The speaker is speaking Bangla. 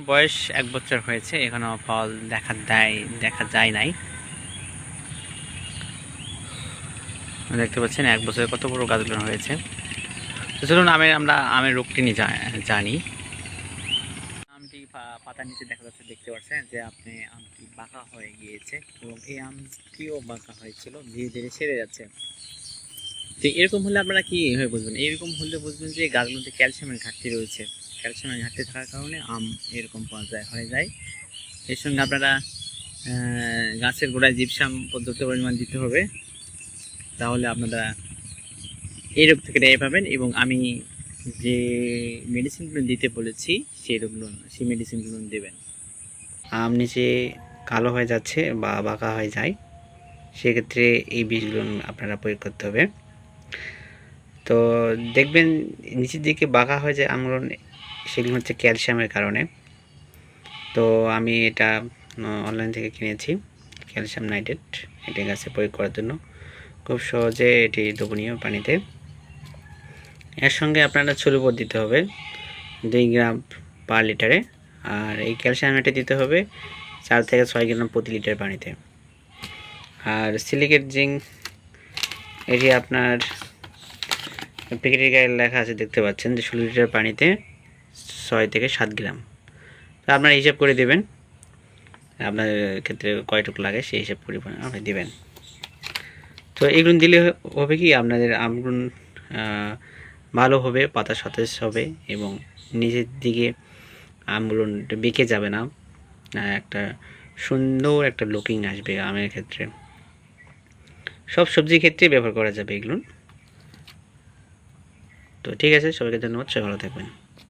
বয়স 1 বছর হয়েছে, এখনো ফল দেখা যায় নাই। দেখতে পাচ্ছেন 1 বছরে কত বড় গাছগুলো হয়েছে। তো চলুন আমরা আমের রোগটি নিয়ে জানি। আমটি পাতার নিচে দেখা যাচ্ছে, দেখতে পাচ্ছেন যে আমটি বাঁকা হয়ে গিয়েছে এবং এই আমটিও বাঁকা হয়েছিল, ধীরে ধীরে ছেড়ে যাচ্ছে। তো এরকম হলে আপনারা কি হয়ে বুঝবেন? এরকম হলে বুঝবেন যে গাছের মধ্যে ক্যালসিয়ামের ঘাটতি রয়েছে। ক্যালসিয়ামের ঘাটতি থাকার কারণে আম এরকম হয়ে যায়। এর সঙ্গে আপনারা গাছের গোড়ায় জিপসাম পর্যাপ্ত পরিমাণ দিতে হবে, তাহলে আপনারা এই রোগ থেকে রেহাই পাবেন। এবং আমি যে মেডিসিনগুলো দিতে বলেছি সেই মেডিসিনগুলো দেবেন। আম নিচে কালো হয়ে যাচ্ছে বা বাঁকা হয়ে যায়, সেক্ষেত্রে এই বীজগুলো আপনারা প্রয়োগ করতে হবে। তো দেখবেন নিচের দিকে বাঁকা হয়ে যায় আমগুলো, সেগুলো হচ্ছে ক্যালসিয়ামের কারণে। তো আমি এটা অনলাইন থেকে কিনেছি, ক্যালসিয়াম নাইট্রেট। এটি গাছে প্রয়োগ করার জন্য খুব সহজে এটি দ্রবণীয় পানিতে। এর সঙ্গে আপনারা চুলুপর দিতে হবে 2 গ্রাম পার লিটারে, আর এই ক্যালসিয়াম নাইট্রেট দিতে হবে 4 থেকে 6 গ্রাম প্রতি লিটার পানিতে। আর সিলিকেট জিঙ্ক, এটি আপনার প্যাকেটের গায়ে লেখা আছে, দেখতে পাচ্ছেন যে 16 লিটার পানিতে 6 থেকে 7 গ্রাম। তো আপনারা হিসাব করে দেবেন আপনার ক্ষেত্রে কয়টুকু লাগে, সেই হিসাব করে আপনি দেবেন। তো এগুলো দিলে হবে কি, আপনাদের আমগুলো ভালো হবে, পাতা সতেজ হবে এবং নিচের দিকে আমগুলো বেঁকে যাবে না, একটা সুন্দর একটা লুকিং আসবে আমের ক্ষেত্রে। সব সবজির ক্ষেত্রে ব্যবহার করা যাবে এগুলো। তো ঠিক আছে, সবাইকে ধন্যবাদ, সবাই ভালো থাকবেন।